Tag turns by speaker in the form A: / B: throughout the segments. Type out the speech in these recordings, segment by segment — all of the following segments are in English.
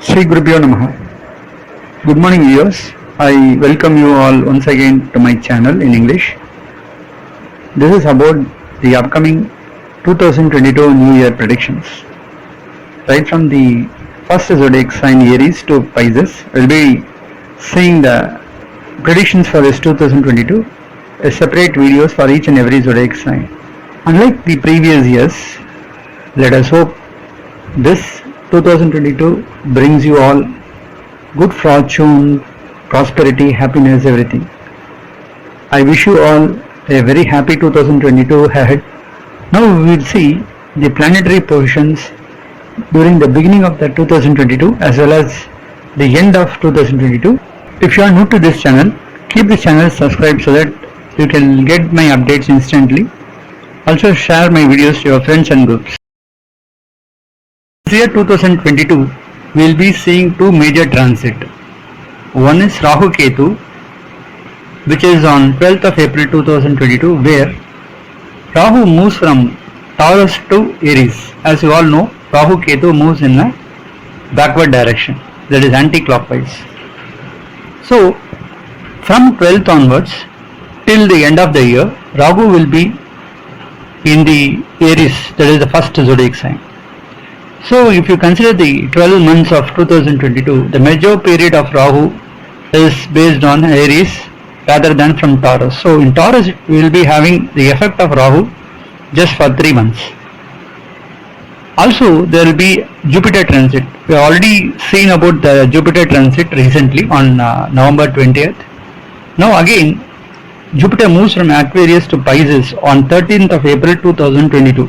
A: Sri Gurubhyo Namaha. Good morning, viewers. I welcome you all once again to my channel in English. This is about the upcoming 2022 New Year predictions. Right from the first zodiac sign Aries to Pisces, we'll be seeing the predictions for this 2022, a separate videos for each and every zodiac sign. Unlike the previous years, let us hope this 2022 brings you all good fortune, prosperity, happiness, everything. I wish you all a very happy 2022 ahead. Now we will see the planetary positions during the beginning of the 2022 as well as the end of 2022. If you are new to this channel, keep the channel subscribed so that you can get my updates instantly. Also share my videos to your friends and groups. This year 2022, we will be seeing two major transit. One is Rahu Ketu, which is on 12th of April 2022, where Rahu moves from Taurus to Aries. As you all know, Rahu Ketu moves in a backward direction, that is anti-clockwise. So, from 12th onwards till the end of the year, Rahu will be in the Aries, that is the first zodiac sign. So if you consider the 12 months of 2022, the major period of Rahu is based on Aries rather than from Taurus. So in Taurus we will be having the effect of Rahu just for 3 months. Also there will be Jupiter transit. We have already seen about the Jupiter transit recently on November 20th. Now again Jupiter moves from Aquarius to Pisces on 13th of April 2022.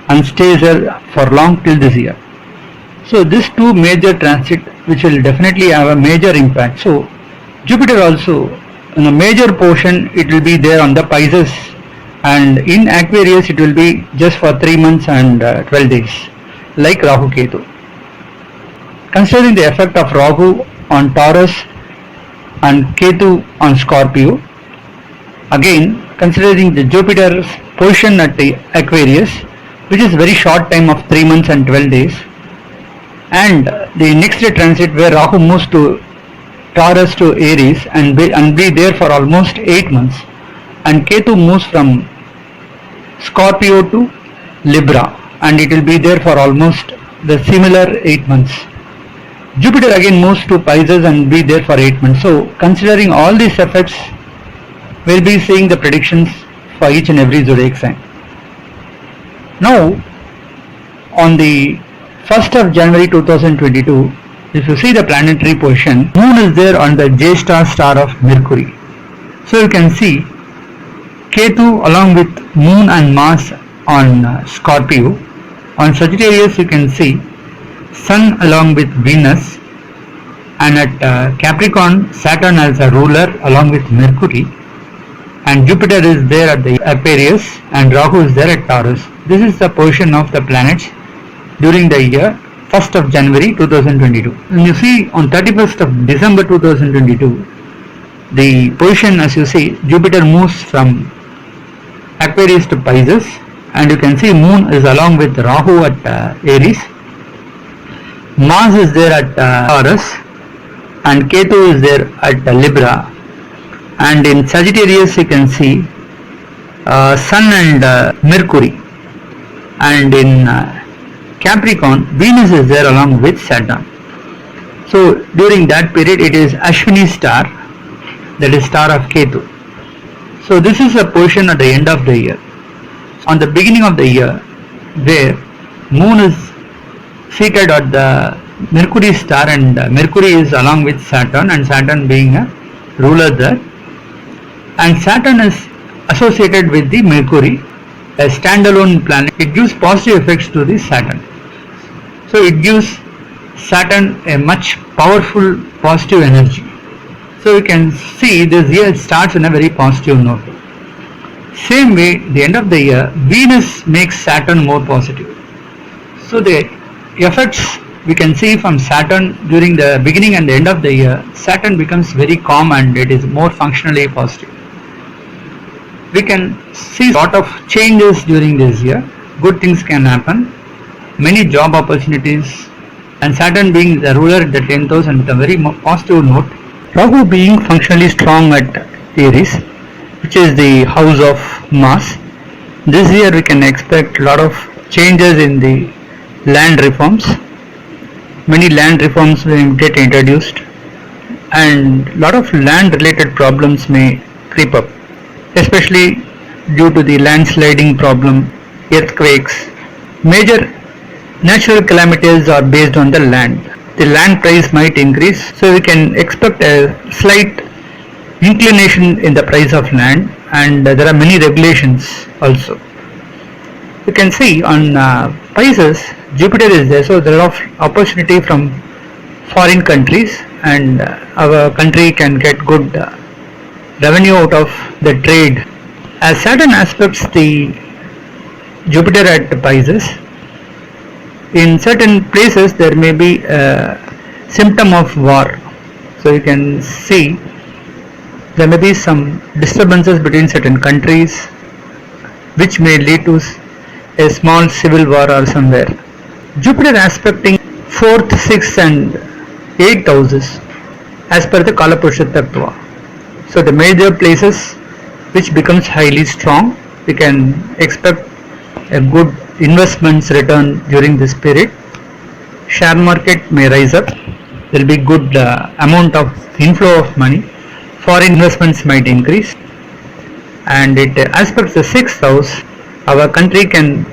A: And stays there for long till this year. So these two major transit which will definitely have a major impact. So Jupiter also in a major portion it will be there on the Pisces, and in Aquarius it will be just for 3 months and 12 days like Rahu Ketu. Considering the effect of Rahu on Taurus and Ketu on Scorpio, again considering the Jupiter's position at the Aquarius, which is very short time of 3 months and 12 days, and the next day transit where Rahu moves to Taurus to Aries and be there for almost 8 months, and Ketu moves from Scorpio to Libra and it will be there for almost the similar 8 months. Jupiter again moves to Pisces and be there for 8 months. So considering all these effects, we will be seeing the predictions for each and every zodiac sign. Now, on the 1st of January 2022, if you see the planetary position, Moon is there on the Jyeshtha star of Mercury. So you can see Ketu along with Moon and Mars on Scorpio. On Sagittarius you can see Sun along with Venus, and at Capricorn Saturn as a ruler along with Mercury, and Jupiter is there at the Aquarius and Rahu is there at Taurus. This is the position of the planets during the year 1st of January 2022. And you see on 31st of December 2022, the position, as you see, Jupiter moves from Aquarius to Pisces, and you can see Moon is along with Rahu at Aries, Mars is there at Taurus, and Ketu is there at Libra. And in Sagittarius you can see Sun and Mercury, and in Capricorn Venus is there along with Saturn. So during that period it is Ashwini star, that is star of Ketu. So this is a position at the end of the year. On the beginning of the year, where Moon is seated at the Mercury star and Mercury is along with Saturn, and Saturn being a ruler there, and Saturn is associated with the Mercury, a standalone planet. It gives positive effects to the Saturn. So it gives Saturn a much powerful positive energy. So you can see this year starts in a very positive note. Same way, the end of the year, Venus makes Saturn more positive. So the effects we can see from Saturn during the beginning and the end of the year, Saturn becomes very calm and it is more functionally positive. We can see a lot of changes during this year. Good things can happen. Many job opportunities and Saturn being the ruler at the 10th house and with a very positive note. Rahu being functionally strong at Aries, which is the house of Mars. This year we can expect a lot of changes in the land reforms. Many land reforms will get introduced and a lot of land related problems may creep up, especially due to the landsliding problem, earthquakes. Major natural calamities are based on the land. The land price might increase, so we can expect a slight inclination in the price of land, and there are many regulations also. You can see on Pisces, Jupiter is there, so there are a lot of opportunity from foreign countries, and our country can get good revenue out of the trade. As Saturn aspects the Jupiter at Pisces, in certain places there may be a symptom of war. So you can see there may be some disturbances between certain countries which may lead to a small civil war or somewhere. Jupiter aspecting 4th, 6th and 8th houses as per the Kalapurusha Tattva. So the major places which becomes highly strong, we can expect a good investments return during this period. Share market may rise up. There will be good amount of inflow of money. Foreign investments might increase, and it aspects the 6th house. Our country can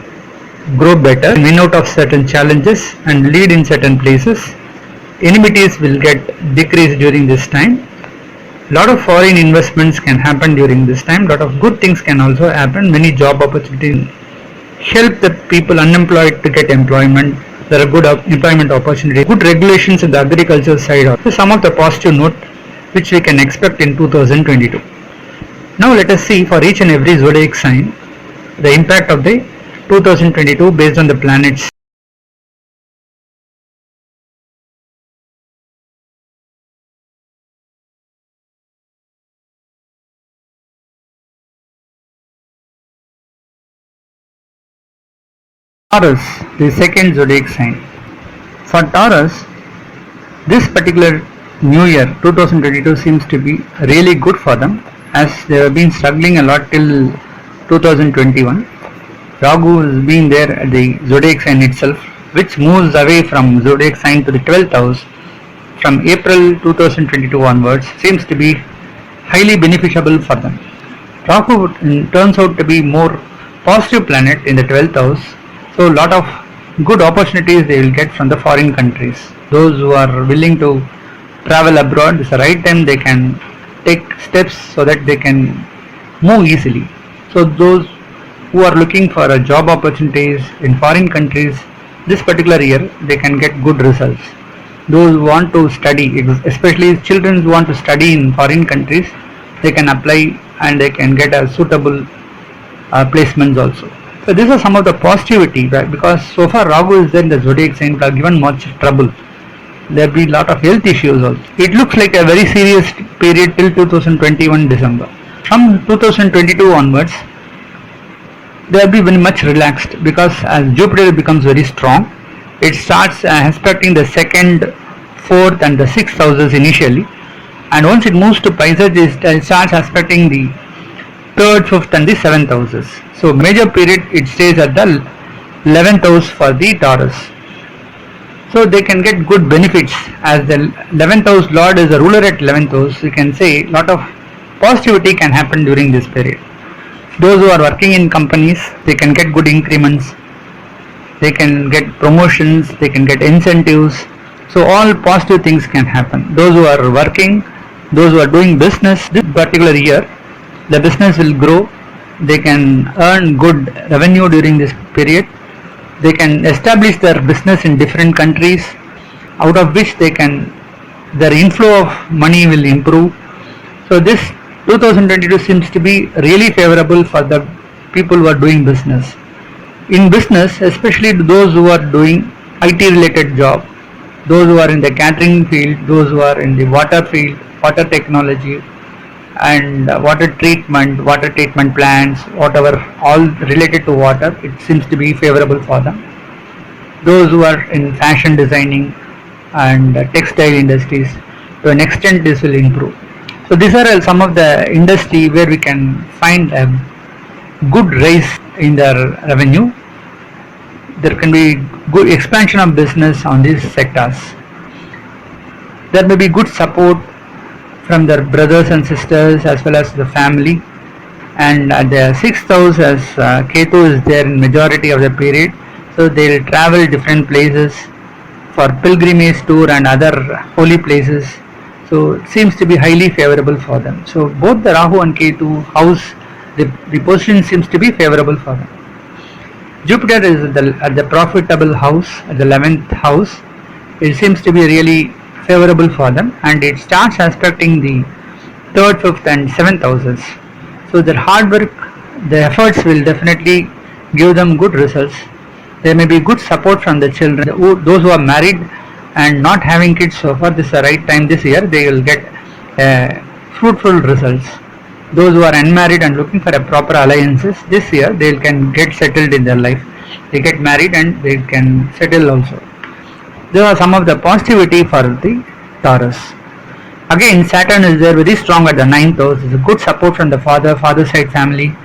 A: grow better, win out of certain challenges and lead in certain places. Enmities will get decreased during this time. Lot of foreign investments can happen during this time. Lot of good things can also happen. Many job opportunities help the people unemployed to get employment. There are good employment opportunities, good regulations in the agriculture side. So some of the positive note which we can expect in 2022. Now let us see for each and every zodiac sign the impact of the 2022 based on the planets. Taurus, the second zodiac sign. For Taurus, this particular new year 2022 seems to be really good for them, as they have been struggling a lot till 2021. Rahu has been there at the zodiac sign itself, which moves away from zodiac sign to the 12th house from April 2022 onwards, seems to be highly beneficial for them. Rahu turns out to be more positive planet in the 12th house, so a lot of good opportunities they will get from the foreign countries. Those who are willing to travel abroad, it's the right time they can take steps so that they can move easily. So those who are looking for a job opportunities in foreign countries, this particular year they can get good results. Those who want to study, especially children who want to study in foreign countries, they can apply and they can get a suitable placements also. So these are some of the positivity, right? Because so far Rahu is there in the zodiac sign, have given much trouble. There will be a lot of health issues also. It looks like a very serious period till 2021 December. From 2022 onwards, they will be very much relaxed, because as Jupiter becomes very strong, it starts aspecting the 2nd, 4th and the 6th houses initially, and once it moves to Pisces, it starts aspecting the 3rd, 5th and the 7th houses. So major period it stays at the 11th house for the Taurus. So they can get good benefits, as the 11th house Lord is a ruler at 11th house. You can say a lot of positivity can happen during this period. Those who are working in companies, they can get good increments, they can get promotions, they can get incentives. So all positive things can happen. Those who are working, those who are doing business, this particular year, the business will grow. They can earn good revenue during this period. They can establish their business in different countries, out of which their inflow of money will improve. So this 2022 seems to be really favorable for the people who are doing business. In business, especially those who are doing IT related job, those who are in the catering field, those who are in the water field, water technology and water treatment plants, whatever all related to water, it seems to be favorable for them. Those who are in fashion designing, and textile industries. To an extent, this will improve. So these are some of the industry where we can find a good rise in their revenue. There can be good expansion of business on these sectors. There may be good support from their brothers and sisters as well as the family. And the sixth house as Ketu is there in majority of the period, so they will travel different places for pilgrimage tour and other holy places. So it seems to be highly favorable for them. So both the Rahu and Ketu house, the position seems to be favorable for them. Jupiter is at the profitable house, at the 11th house. It seems to be really favorable for them, and it starts aspecting the 3rd, 5th and 7th houses. So their hard work, their efforts will definitely give them good results. There may be good support from the children. Those who are married and not having kids so far, this is the right time this year, they will get fruitful results. Those who are unmarried and looking for a proper alliances, this year they can get settled in their life. They get married and they can settle also. There are some of the positivity for the Taurus. Again, Saturn is there very strong at the 9th house. It's a good support from the father side family.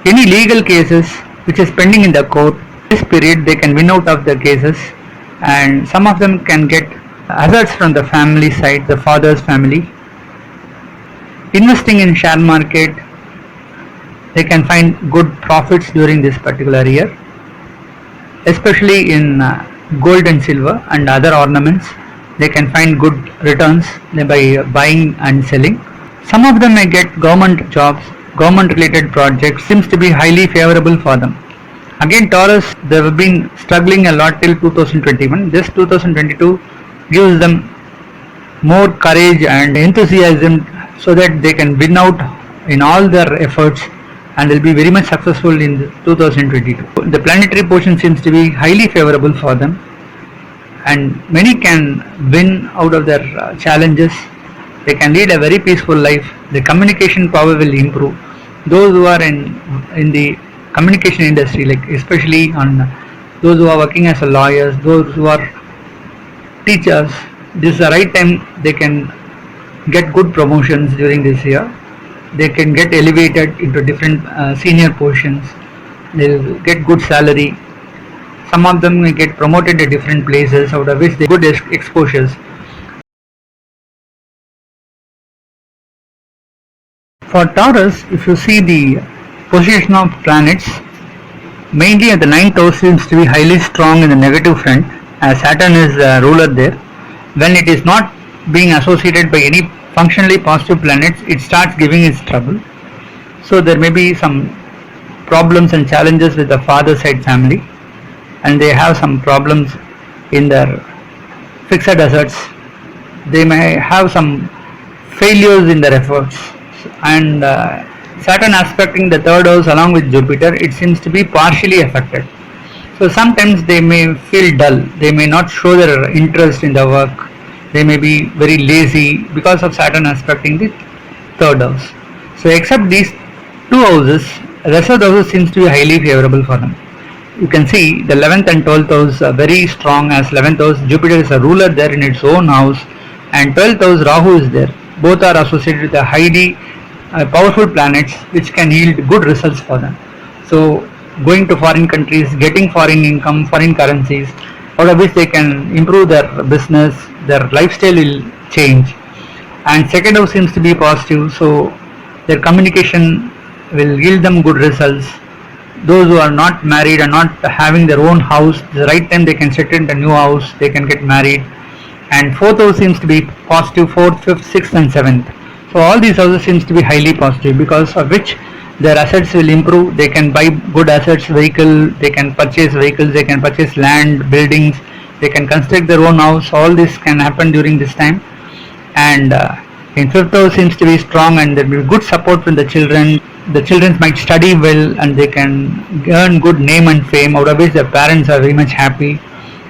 A: Any legal cases which is pending in the court, this period they can win out of the cases, and some of them can get assets from the family side, the father's family. Investing in share market, they can find good profits during this particular year, especially in gold and silver and other ornaments. They can find good returns by buying and selling. Some of them may get government jobs, government related projects, seems to be highly favorable for them. Again, Taurus, they have been struggling a lot till 2021. This 2022 gives them more courage and enthusiasm so that they can win out in all their efforts and will be very much successful in 2022. The planetary position seems to be highly favorable for them, and many can win out of their challenges. They can lead a very peaceful life. The communication power will improve. Those who are in the communication industry, like especially on those who are working as lawyers, those who are teachers, this is the right time they can get good promotions during this year. They can get elevated into different senior positions. They'll get good salary. Some of them may get promoted to different places, out of which they get good exposures. For Taurus, if you see the position of planets, mainly at the 9th house seems to be highly strong in the negative front, as Saturn is ruler there. When it is not being associated by any functionally positive planets, it starts giving its trouble. So there may be some problems and challenges with the father side family, and they have some problems in their fixed assets. They may have some failures in their efforts, and Saturn aspecting the 3rd house along with Jupiter, it seems to be partially affected. So sometimes they may feel dull, they may not show their interest in the work, they may be very lazy because of Saturn aspecting the 3rd house. So except these two houses, the rest of the houses seems to be highly favorable for them. You can see the 11th and 12th house are very strong, as 11th house Jupiter is a ruler there in its own house, and 12th house Rahu is there. Both are associated with the highly powerful planets which can yield good results for them. So going to foreign countries, getting foreign income, foreign currencies, out of which they can improve their business, their lifestyle will change. And 2nd house seems to be positive, so their communication will yield them good results. Those who are not married and not having their own house, the right time they can settle in a new house, they can get married. And 4th house seems to be positive, 4th, 5th, 6th and 7th. So all these houses seems to be highly positive, because of which their assets will improve. They can buy good assets, vehicle, they can purchase vehicles, they can purchase land, buildings, they can construct their own house. All this can happen during this time. And in 5th house seems to be strong, and there will be good support from the children. The children might study well and they can earn good name and fame, out of which their parents are very much happy.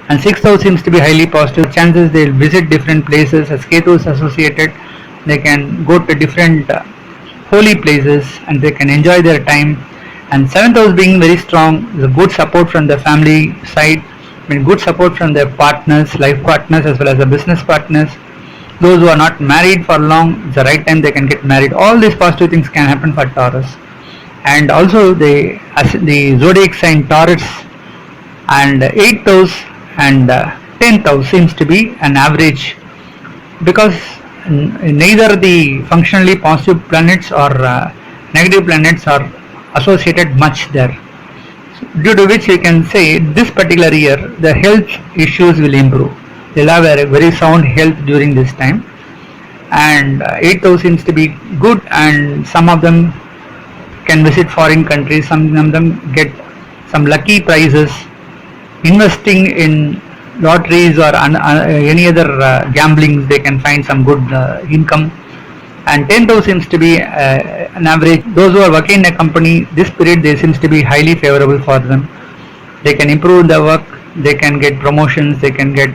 A: And 6th house seems to be highly positive. Chances they will visit different places, as Ketu is associated. They can go to different holy places and they can enjoy their time. And 7th house being very strong, is a good support from the family side. I mean, good support from their partners, life partners, as well as the business partners. Those who are not married for long, it's the right time they can get married. All these positive things can happen for Taurus. And also the zodiac sign Taurus and 8th house and 10th house seems to be an average, because neither the functionally positive planets or negative planets are associated much there, due to which you can say this particular year the health issues will improve. They'll have a very sound health during this time, and 8th house seems to be good, and some of them can visit foreign countries, some of them get some lucky prizes, investing in lotteries or any other gamblings, they can find some good income. And 10th house seems to be an average. Those who are working in a company, this period they seems to be highly favorable for them. They can improve their work, they can get promotions, they can get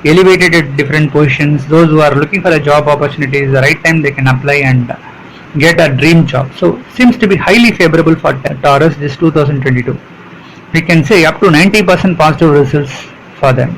A: elevated at different positions. Those who are looking for a job opportunity, is the right time they can apply and get a dream job. So seems to be highly favorable for Taurus this 2022. We can say up to 90% positive results for them.